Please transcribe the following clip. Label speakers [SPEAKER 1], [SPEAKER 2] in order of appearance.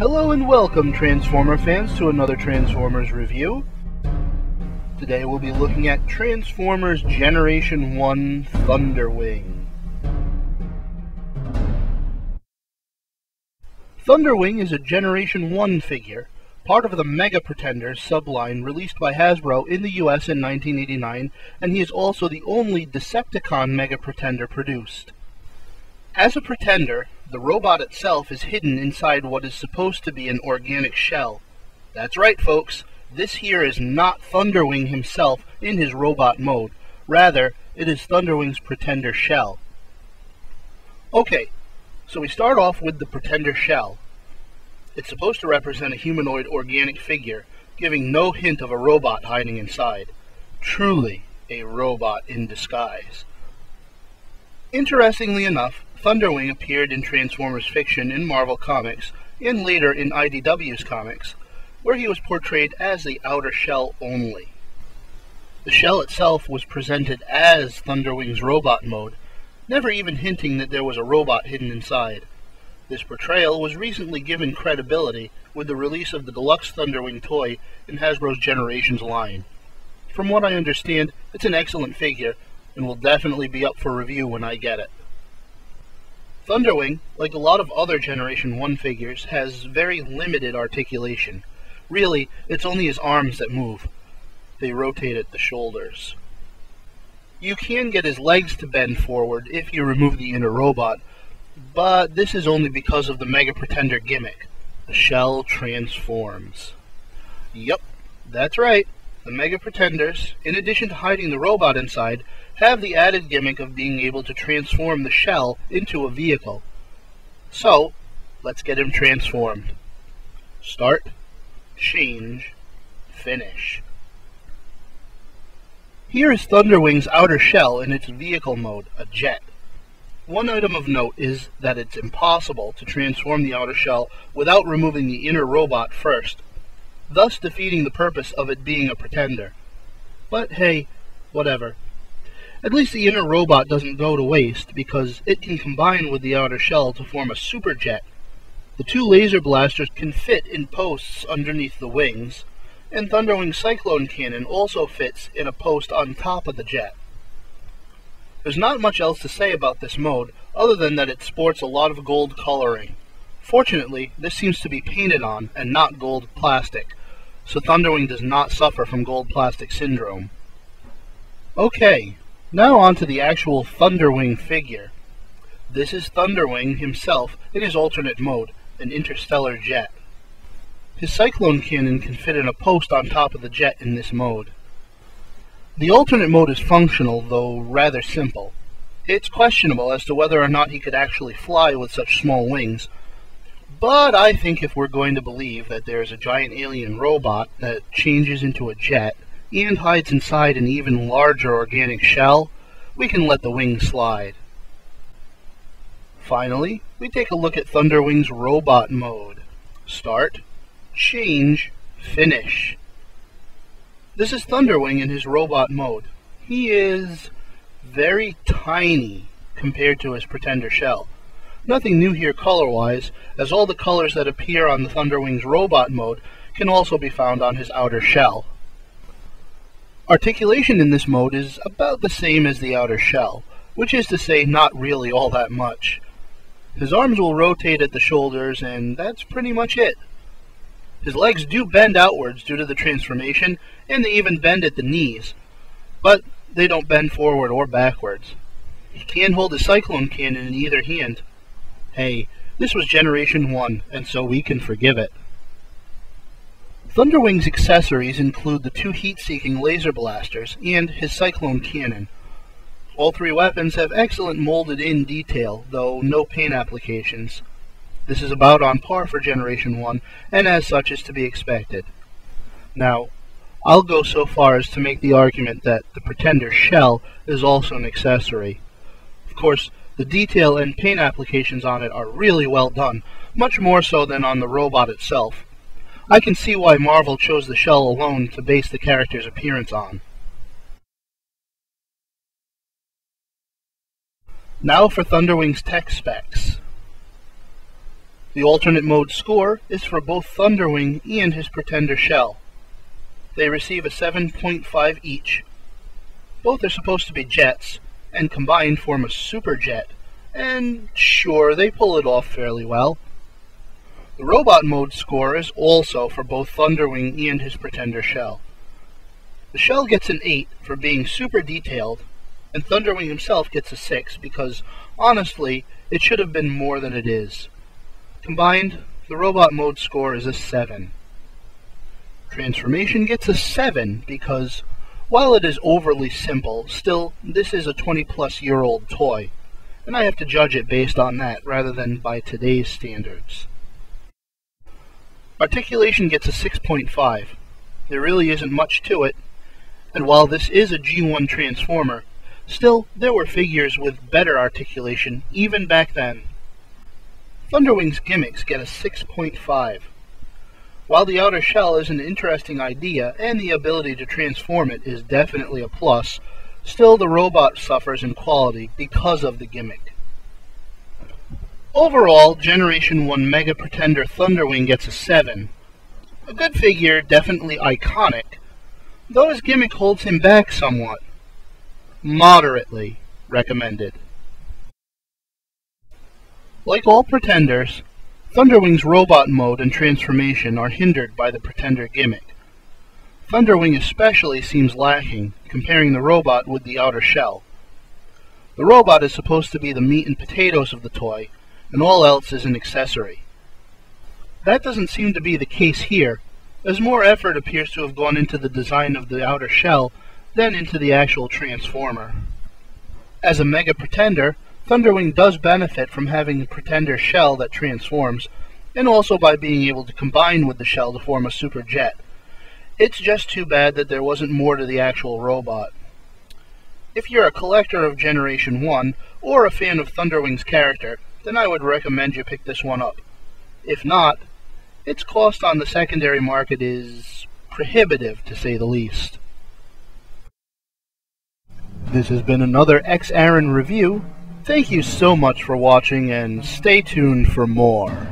[SPEAKER 1] Hello and welcome, Transformer fans, to another Transformers review. Today we'll be looking at Transformers Generation 1 Thunderwing. Thunderwing is a Generation 1 figure, part of the Mega Pretender subline released by Hasbro in the US in 1989, and he is also the only Decepticon Mega Pretender produced. As a Pretender, the robot itself is hidden inside what is supposed to be an organic shell. That's right, folks. This here is not Thunderwing himself in his robot mode. Rather, it is Thunderwing's Pretender shell. Okay, so we start off with the Pretender shell. It's supposed to represent a humanoid organic figure, giving no hint of a robot hiding inside. Truly a robot in disguise. Interestingly enough, Thunderwing appeared in Transformers fiction in Marvel Comics, and later in IDW's comics, where he was portrayed as the outer shell only. The shell itself was presented as Thunderwing's robot mode, never even hinting that there was a robot hidden inside. This portrayal was recently given credibility with the release of the deluxe Thunderwing toy in Hasbro's Generations line. From what I understand, it's an excellent figure, and will definitely be up for review when I get it. Thunderwing, like a lot of other Generation 1 figures, has very limited articulation. Really, it's only his arms that move. They rotate at the shoulders. You can get his legs to bend forward if you remove the inner robot, but this is only because of the Mega Pretender gimmick. The shell transforms. Yup, that's right. The Mega Pretenders, in addition to hiding the robot inside, have the added gimmick of being able to transform the shell into a vehicle. So, let's get him transformed. Start, change, finish. Here is Thunderwing's outer shell in its vehicle mode, a jet. One item of note is that it's impossible to transform the outer shell without removing the inner robot first, thus defeating the purpose of it being a Pretender. But hey, whatever. At least the inner robot doesn't go to waste, because it can combine with the outer shell to form a super jet. The two laser blasters can fit in posts underneath the wings, and Thunderwing's Cyclone Cannon also fits in a post on top of the jet. There's not much else to say about this mode, other than that it sports a lot of gold coloring. Fortunately, this seems to be painted on, and not gold plastic, so Thunderwing does not suffer from gold plastic syndrome. Okay. Now on to the actual Thunderwing figure. This is Thunderwing himself in his alternate mode, an interstellar jet. His Cyclone Cannon can fit in a post on top of the jet in this mode. The alternate mode is functional, though rather simple. It's questionable as to whether or not he could actually fly with such small wings, but I think if we're going to believe that there is a giant alien robot that changes into a jet, and hides inside an even larger organic shell, we can let the wings slide. Finally, we take a look at Thunderwing's robot mode. Start, change, finish. This is Thunderwing in his robot mode. He is very tiny compared to his Pretender shell. Nothing new here color-wise, as all the colors that appear on the Thunderwing's robot mode can also be found on his outer shell. Articulation in this mode is about the same as the outer shell, which is to say not really all that much. His arms will rotate at the shoulders, and that's pretty much it. His legs do bend outwards due to the transformation, and they even bend at the knees, but they don't bend forward or backwards. He can hold his Cyclone Cannon in either hand. Hey, this was Generation 1, and so we can forgive it. Thunderwing's accessories include the two heat-seeking laser blasters and his Cyclone Cannon. All three weapons have excellent molded-in detail, though no paint applications. This is about on par for Generation 1, and as such is to be expected. Now, I'll go so far as to make the argument that the Pretender shell is also an accessory. Of course, the detail and paint applications on it are really well done, much more so than on the robot itself. I can see why Marvel chose the shell alone to base the character's appearance on. Now for Thunderwing's tech specs. The alternate mode score is for both Thunderwing and his Pretender shell. They receive a 7.5 each. Both are supposed to be jets, and combined form a super jet, and sure, they pull it off fairly well. The robot mode score is also for both Thunderwing and his Pretender shell. The shell gets an 8 for being super detailed, and Thunderwing himself gets a 6 because, honestly, it should have been more than it is. Combined, the robot mode score is a 7. Transformation gets a 7 because, while it is overly simple, still, this is a 20-plus-year-old toy, and I have to judge it based on that rather than by today's standards. Articulation gets a 6.5. There really isn't much to it, and while this is a G1 Transformer, still, there were figures with better articulation even back then. Thunderwing's gimmicks get a 6.5. While the outer shell is an interesting idea, and the ability to transform it is definitely a plus, still the robot suffers in quality because of the gimmick. Overall, Generation 1 Mega Pretender Thunderwing gets a 7. A good figure, definitely iconic, though his gimmick holds him back somewhat. Moderately recommended. Like all Pretenders, Thunderwing's robot mode and transformation are hindered by the Pretender gimmick. Thunderwing especially seems lacking, comparing the robot with the outer shell. The robot is supposed to be the meat and potatoes of the toy, and all else is an accessory. That doesn't seem to be the case here, as more effort appears to have gone into the design of the outer shell than into the actual Transformer. As a Mega Pretender, Thunderwing does benefit from having a Pretender shell that transforms, and also by being able to combine with the shell to form a super jet. It's just too bad that there wasn't more to the actual robot. If you're a collector of Generation 1, or a fan of Thunderwing's character, then I would recommend you pick this one up. If not, its cost on the secondary market is prohibitive, to say the least. This has been another X Aaron review. Thank you so much for watching, and stay tuned for more.